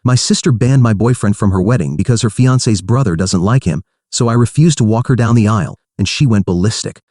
My sister banned my boyfriend from her wedding because her fiancé's brother doesn't like him, so I refused to walk her down the aisle, and she went ballistic.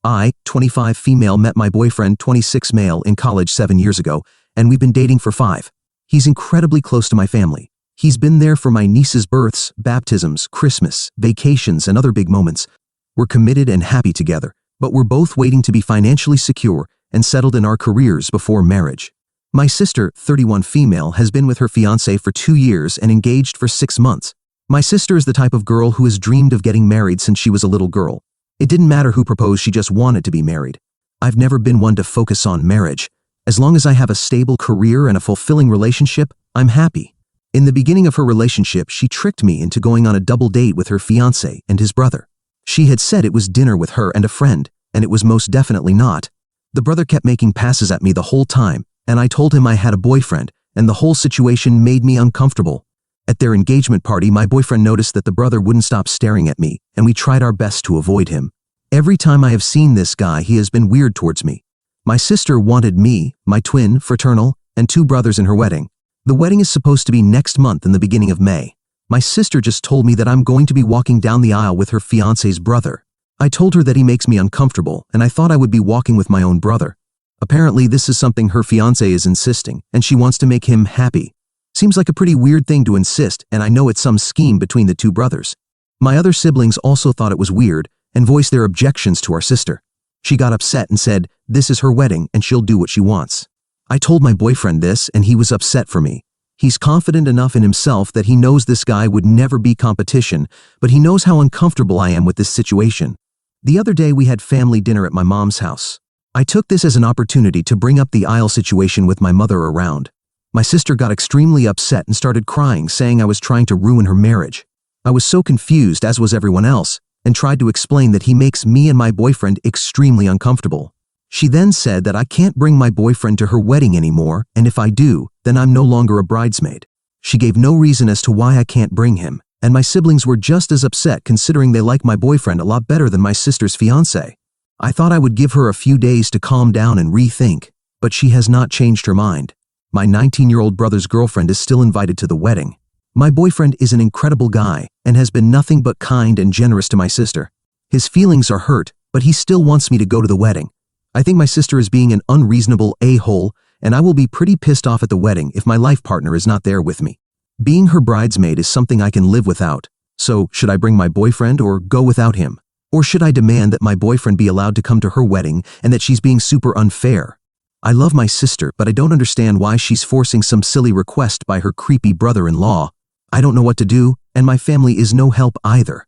I, 25 female, met my boyfriend, 26 male, in college 7 years ago, and we've been dating for 5. He's incredibly close to my family. He's been there for my niece's births, baptisms, Christmas, vacations, and other big moments. We're committed and happy together, but we're both waiting to be financially secure and settled in our careers before marriage. My sister, 31 female, has been with her fiancé for 2 years and engaged for 6 months. My sister is the type of girl who has dreamed of getting married since she was a little girl. It didn't matter who proposed, she just wanted to be married. I've never been one to focus on marriage. As long as I have a stable career and a fulfilling relationship, I'm happy. In the beginning of her relationship, she tricked me into going on a double date with her fiancé and his brother. She had said it was dinner with her and a friend, and it was most definitely not. The brother kept making passes at me the whole time, and I told him I had a boyfriend, and the whole situation made me uncomfortable. At their engagement party, my boyfriend noticed that the brother wouldn't stop staring at me, and we tried our best to avoid him. Every time I have seen this guy, he has been weird towards me. My sister wanted me, my twin, fraternal, and 2 brothers in her wedding. The wedding is supposed to be next month in the beginning of May. My sister just told me that I'm going to be walking down the aisle with her fiancé's brother. I told her that he makes me uncomfortable, and I thought I would be walking with my own brother. Apparently, this is something her fiancé is insisting, and she wants to make him happy. Seems like a pretty weird thing to insist, and I know it's some scheme between the 2 brothers. My other siblings also thought it was weird and voiced their objections to our sister. She got upset and said, this is her wedding and she'll do what she wants. I told my boyfriend this, and he was upset for me. He's confident enough in himself that he knows this guy would never be competition, but he knows how uncomfortable I am with this situation. The other day we had family dinner at my mom's house. I took this as an opportunity to bring up the aisle situation with my mother around. My sister got extremely upset and started crying, saying I was trying to ruin her marriage. I was so confused, as was everyone else, and tried to explain that he makes me and my boyfriend extremely uncomfortable. She then said that I can't bring my boyfriend to her wedding anymore, and if I do, then I'm no longer a bridesmaid. She gave no reason as to why I can't bring him, and my siblings were just as upset considering they like my boyfriend a lot better than my sister's fiancé. I thought I would give her a few days to calm down and rethink, but she has not changed her mind. My 19-year-old brother's girlfriend is still invited to the wedding. My boyfriend is an incredible guy and has been nothing but kind and generous to my sister. His feelings are hurt, but he still wants me to go to the wedding. I think my sister is being an unreasonable a-hole, and I will be pretty pissed off at the wedding if my life partner is not there with me. Being her bridesmaid is something I can live without, so should I bring my boyfriend or go without him? Or should I demand that my boyfriend be allowed to come to her wedding and that she's being super unfair? I love my sister, but I don't understand why she's forcing some silly request by her creepy brother-in-law. I don't know what to do, and my family is no help either.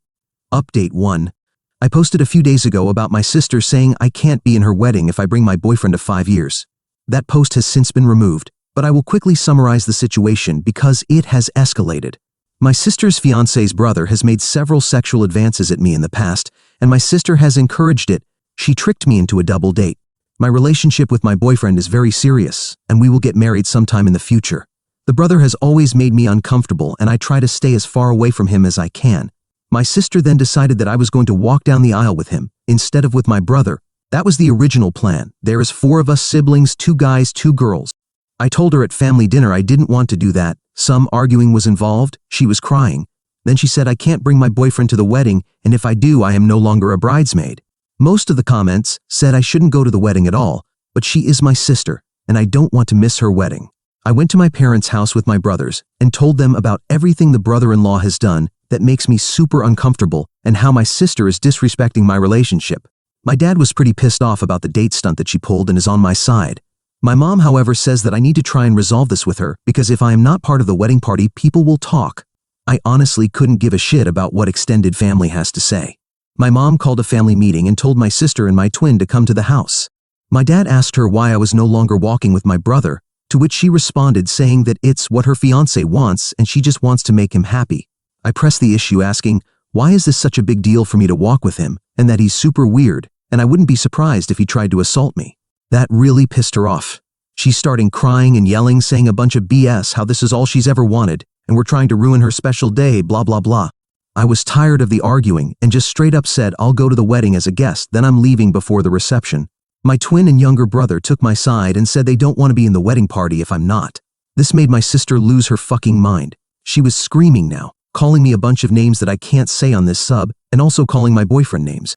Update 1. I posted a few days ago about my sister saying I can't be in her wedding if I bring my boyfriend of 5 years. That post has since been removed, but I will quickly summarize the situation because it has escalated. My sister's fiancé's brother has made several sexual advances at me in the past, and my sister has encouraged it. She tricked me into a double date. My relationship with my boyfriend is very serious, and we will get married sometime in the future. The brother has always made me uncomfortable, and I try to stay as far away from him as I can. My sister then decided that I was going to walk down the aisle with him, instead of with my brother. That was the original plan. There is 4 of us siblings, 2 guys, 2 girls. I told her at family dinner I didn't want to do that. Some arguing was involved. She was crying. Then she said I can't bring my boyfriend to the wedding, and if I do, I am no longer a bridesmaid. Most of the comments said I shouldn't go to the wedding at all, but she is my sister, and I don't want to miss her wedding. I went to my parents' house with my brothers and told them about everything the brother-in-law has done that makes me super uncomfortable and how my sister is disrespecting my relationship. My dad was pretty pissed off about the date stunt that she pulled and is on my side. My mom, however, says that I need to try and resolve this with her because if I am not part of the wedding party, people will talk. I honestly couldn't give a shit about what extended family has to say. My mom called a family meeting and told my sister and my twin to come to the house. My dad asked her why I was no longer walking with my brother, to which she responded saying that it's what her fiancé wants and she just wants to make him happy. I pressed the issue asking, why is this such a big deal for me to walk with him, and that he's super weird, and I wouldn't be surprised if he tried to assault me. That really pissed her off. She's starting crying and yelling, saying a bunch of BS, how this is all she's ever wanted, and we're trying to ruin her special day, blah blah blah. I was tired of the arguing and just straight up said I'll go to the wedding as a guest, then I'm leaving before the reception. My twin and younger brother took my side and said they don't want to be in the wedding party if I'm not. This made my sister lose her fucking mind. She was screaming now, calling me a bunch of names that I can't say on this sub, and also calling my boyfriend names.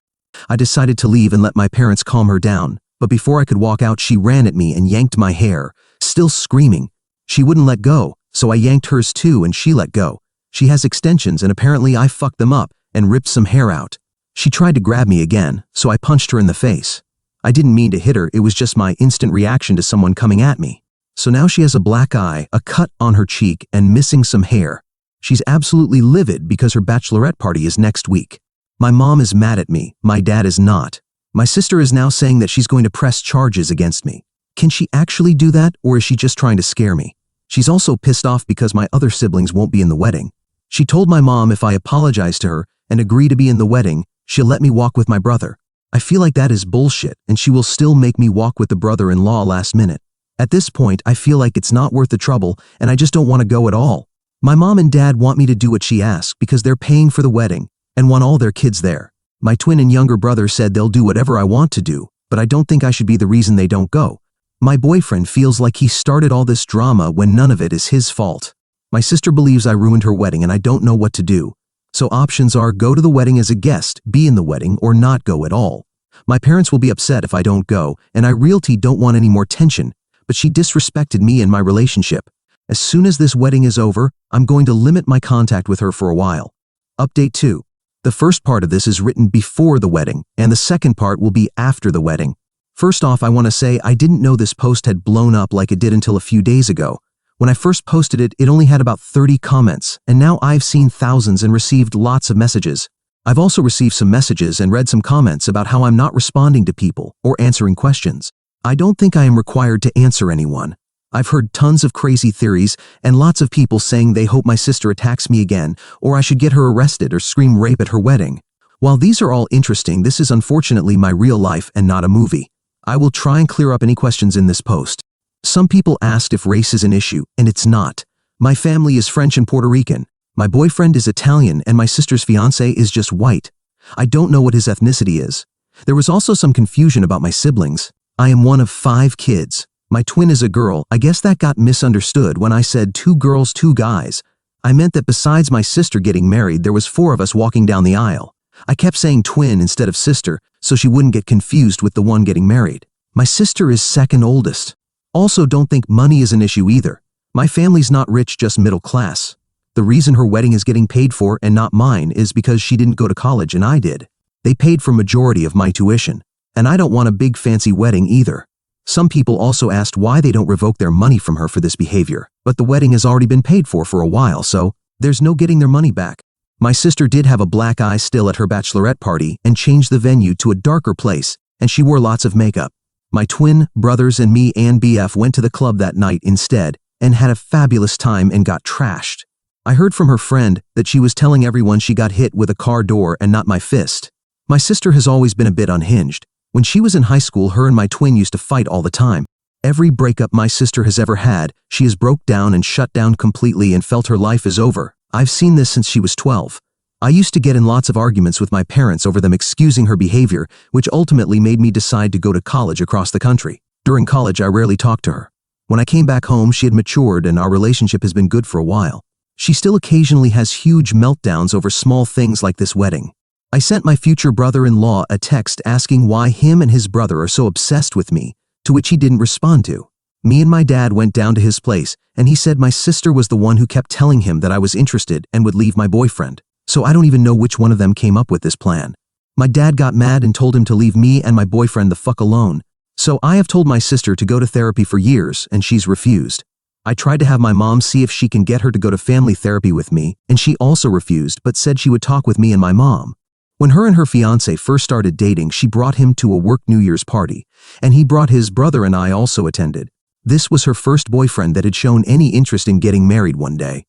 I decided to leave and let my parents calm her down, but before I could walk out, she ran at me and yanked my hair, still screaming. She wouldn't let go, so I yanked hers too and she let go. She has extensions and apparently I fucked them up and ripped some hair out. She tried to grab me again, so I punched her in the face. I didn't mean to hit her, it was just my instant reaction to someone coming at me. So now she has a black eye, a cut on her cheek, and missing some hair. She's absolutely livid because her bachelorette party is next week. My mom is mad at me, my dad is not. My sister is now saying that she's going to press charges against me. Can she actually do that, or is she just trying to scare me? She's also pissed off because my other siblings won't be in the wedding. She told my mom if I apologize to her and agree to be in the wedding, she'll let me walk with my brother. I feel like that is bullshit, and she will still make me walk with the brother-in-law last minute. At this point, I feel like it's not worth the trouble, and I just don't want to go at all. My mom and dad want me to do what she asks because they're paying for the wedding and want all their kids there. My twin and younger brother said they'll do whatever I want to do, but I don't think I should be the reason they don't go. My boyfriend feels like he started all this drama when none of it is his fault. My sister believes I ruined her wedding and I don't know what to do. So options are go to the wedding as a guest, be in the wedding, or not go at all. My parents will be upset if I don't go, and I realty don't want any more tension, but she disrespected me and my relationship. As soon as this wedding is over, I'm going to limit my contact with her for a while. Update 2. The first part of this is written before the wedding, and the second part will be after the wedding. First off, I want to say I didn't know this post had blown up like it did until a few days ago. When I first posted it, it only had about 30 comments, and now I've seen thousands and received lots of messages. I've also received some messages and read some comments about how I'm not responding to people or answering questions. I don't think I am required to answer anyone. I've heard tons of crazy theories and lots of people saying they hope my sister attacks me again or I should get her arrested or scream rape at her wedding. While these are all interesting, this is unfortunately my real life and not a movie. I will try and clear up any questions in this post. Some people asked if race is an issue, and it's not. My family is French and Puerto Rican. My boyfriend is Italian and my sister's fiancé is just white. I don't know what his ethnicity is. There was also some confusion about my siblings. I am one of 5 kids. My twin is a girl. I guess that got misunderstood when I said 2 girls, 2 guys. I meant that besides my sister getting married, there was 4 of us walking down the aisle. I kept saying twin instead of sister, so she wouldn't get confused with the one getting married. My sister is second oldest. Also, don't think money is an issue either. My family's not rich, just middle class. The reason her wedding is getting paid for and not mine is because she didn't go to college and I did. They paid for majority of my tuition, and I don't want a big fancy wedding either. Some people also asked why they don't revoke their money from her for this behavior, but the wedding has already been paid for a while, so there's no getting their money back. My sister did have a black eye still at her bachelorette party and changed the venue to a darker place, and she wore lots of makeup. My twin, brothers, and me and BF went to the club that night instead and had a fabulous time and got trashed. I heard from her friend that she was telling everyone she got hit with a car door and not my fist. My sister has always been a bit unhinged. When she was in high school, her and my twin used to fight all the time. Every breakup my sister has ever had, she has broke down and shut down completely and felt her life is over. I've seen this since she was 12. I used to get in lots of arguments with my parents over them excusing her behavior, which ultimately made me decide to go to college across the country. During college, I rarely talked to her. When I came back home, she had matured and our relationship has been good for a while. She still occasionally has huge meltdowns over small things like this wedding. I sent my future brother-in-law a text asking why him and his brother are so obsessed with me, to which he didn't respond to. Me and my dad went down to his place, and he said my sister was the one who kept telling him that I was interested and would leave my boyfriend. So I don't even know which one of them came up with this plan. My dad got mad and told him to leave me and my boyfriend the fuck alone. So I have told my sister to go to therapy for years, and she's refused. I tried to have my mom see if she can get her to go to family therapy with me, and she also refused but said she would talk with me and my mom. When her and her fiancé first started dating, she brought him to a work New Year's party, and he brought his brother and I also attended. This was her first boyfriend that had shown any interest in getting married one day.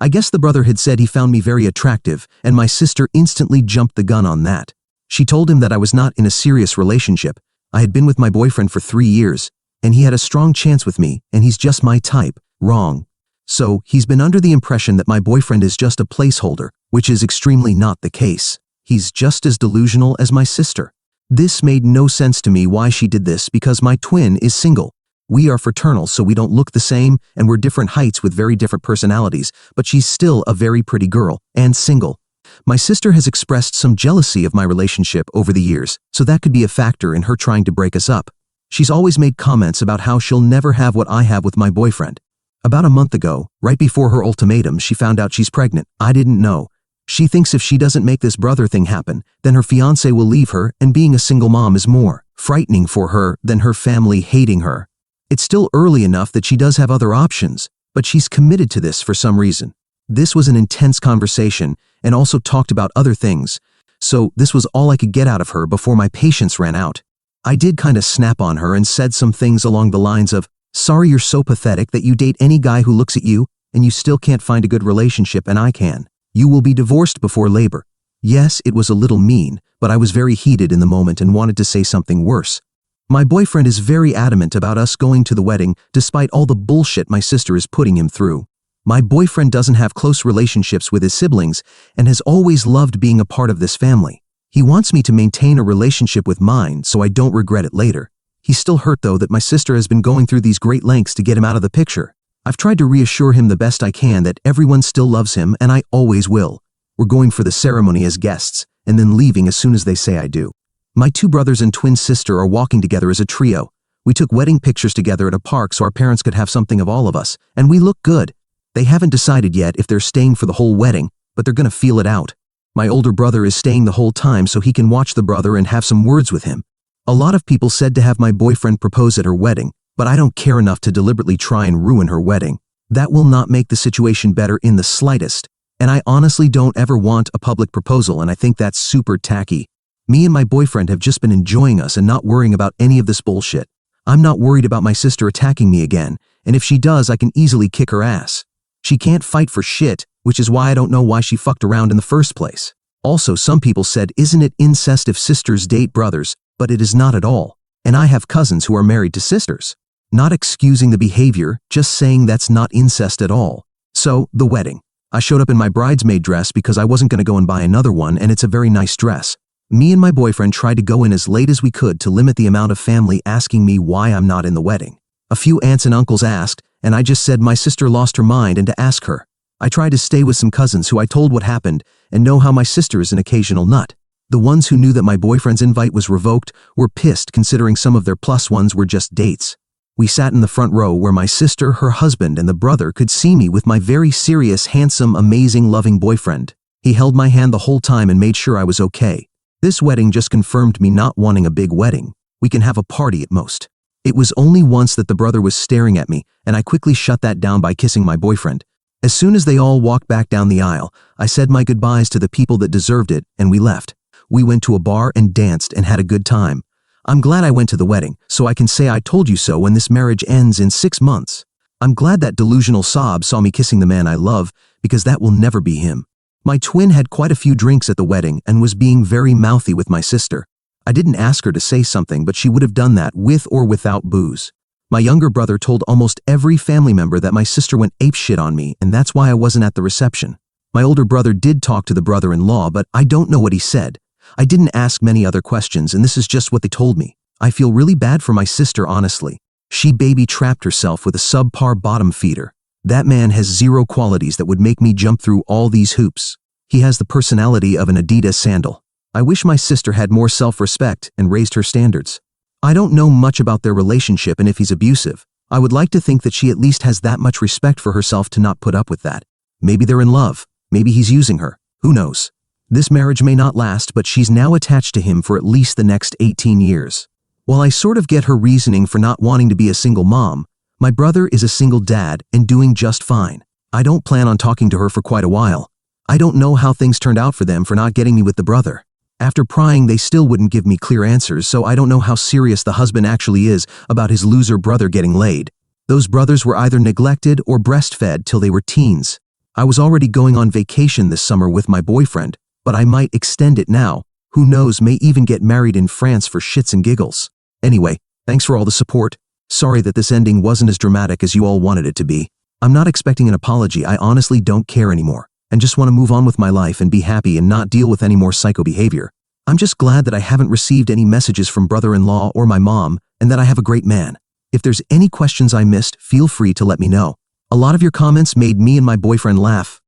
I guess the brother had said he found me very attractive, and my sister instantly jumped the gun on that. She told him that I was not in a serious relationship. I had been with my boyfriend for 3 years, and he had a strong chance with me, and he's just my type. Wrong. So, he's been under the impression that my boyfriend is just a placeholder, which is extremely not the case. He's just as delusional as my sister. This made no sense to me why she did this because my twin is single. We are fraternal, so we don't look the same, and we're different heights with very different personalities, but she's still a very pretty girl, and single. My sister has expressed some jealousy of my relationship over the years, so that could be a factor in her trying to break us up. She's always made comments about how she'll never have what I have with my boyfriend. About a month ago, right before her ultimatum, she found out she's pregnant. I didn't know. She thinks if she doesn't make this brother thing happen, then her fiancé will leave her, and being a single mom is more frightening for her than her family hating her. It's still early enough that she does have other options, but she's committed to this for some reason. This was an intense conversation, and also talked about other things, so this was all I could get out of her before my patience ran out. I did kinda snap on her and said some things along the lines of, "Sorry you're so pathetic that you date any guy who looks at you, and you still can't find a good relationship and I can. You will be divorced before labor." Yes, it was a little mean, but I was very heated in the moment and wanted to say something worse. My boyfriend is very adamant about us going to the wedding despite all the bullshit my sister is putting him through. My boyfriend doesn't have close relationships with his siblings and has always loved being a part of this family. He wants me to maintain a relationship with mine so I don't regret it later. He's still hurt though that my sister has been going through these great lengths to get him out of the picture. I've tried to reassure him the best I can that everyone still loves him and I always will. We're going for the ceremony as guests and then leaving as soon as they say I do. My two brothers and twin sister are walking together as a trio. We took wedding pictures together at a park so our parents could have something of all of us, and we look good. They haven't decided yet if they're staying for the whole wedding, but they're gonna feel it out. My older brother is staying the whole time so he can watch the brother and have some words with him. A lot of people said to have my boyfriend propose at her wedding, but I don't care enough to deliberately try and ruin her wedding. That will not make the situation better in the slightest, and I honestly don't ever want a public proposal, and I think that's super tacky. Me and my boyfriend have just been enjoying us and not worrying about any of this bullshit. I'm not worried about my sister attacking me again, and if she does, I can easily kick her ass. She can't fight for shit, which is why I don't know why she fucked around in the first place. Also, some people said, isn't it incest if sisters date brothers? But it is not at all. And I have cousins who are married to sisters. Not excusing the behavior, just saying that's not incest at all. So, the wedding. I showed up in my bridesmaid dress because I wasn't gonna go and buy another one, and it's a very nice dress. Me and my boyfriend tried to go in as late as we could to limit the amount of family asking me why I'm not in the wedding. A few aunts and uncles asked, and I just said my sister lost her mind and to ask her. I tried to stay with some cousins who I told what happened and know how my sister is an occasional nut. The ones who knew that my boyfriend's invite was revoked were pissed considering some of their plus ones were just dates. We sat in the front row where my sister, her husband, and the brother could see me with my very serious, handsome, amazing, loving boyfriend. He held my hand the whole time and made sure I was okay. This wedding just confirmed me not wanting a big wedding. We can have a party at most. It was only once that the brother was staring at me, and I quickly shut that down by kissing my boyfriend. As soon as they all walked back down the aisle, I said my goodbyes to the people that deserved it, and we left. We went to a bar and danced and had a good time. I'm glad I went to the wedding, so I can say I told you so when this marriage ends in 6 months. I'm glad that delusional sob saw me kissing the man I love, because that will never be him. My twin had quite a few drinks at the wedding and was being very mouthy with my sister. I didn't ask her to say something, but she would have done that with or without booze. My younger brother told almost every family member that my sister went apeshit on me, and that's why I wasn't at the reception. My older brother did talk to the brother-in-law, but I don't know what he said. I didn't ask many other questions, and this is just what they told me. I feel really bad for my sister, honestly. She baby-trapped herself with a subpar bottom feeder. That man has zero qualities that would make me jump through all these hoops. He has the personality of an Adidas sandal. I wish my sister had more self-respect and raised her standards. I don't know much about their relationship and if he's abusive. I would like to think that she at least has that much respect for herself to not put up with that. Maybe they're in love. Maybe he's using her. Who knows? This marriage may not last, but she's now attached to him for at least the next 18 years. While I sort of get her reasoning for not wanting to be a single mom, my brother is a single dad and doing just fine. I don't plan on talking to her for quite a while. I don't know how things turned out for them for not getting me with the brother. After prying, they still wouldn't give me clear answers, so I don't know how serious the husband actually is about his loser brother getting laid. Those brothers were either neglected or breastfed till they were teens. I was already going on vacation this summer with my boyfriend, but I might extend it now. Who knows, may even get married in France for shits and giggles. Anyway, thanks for all the support. Sorry that this ending wasn't as dramatic as you all wanted it to be. I'm not expecting an apology. I honestly don't care anymore, and just want to move on with my life and be happy and not deal with any more psycho behavior. I'm just glad that I haven't received any messages from brother-in-law or my mom, and that I have a great man. If there's any questions I missed, feel free to let me know. A lot of your comments made me and my boyfriend laugh.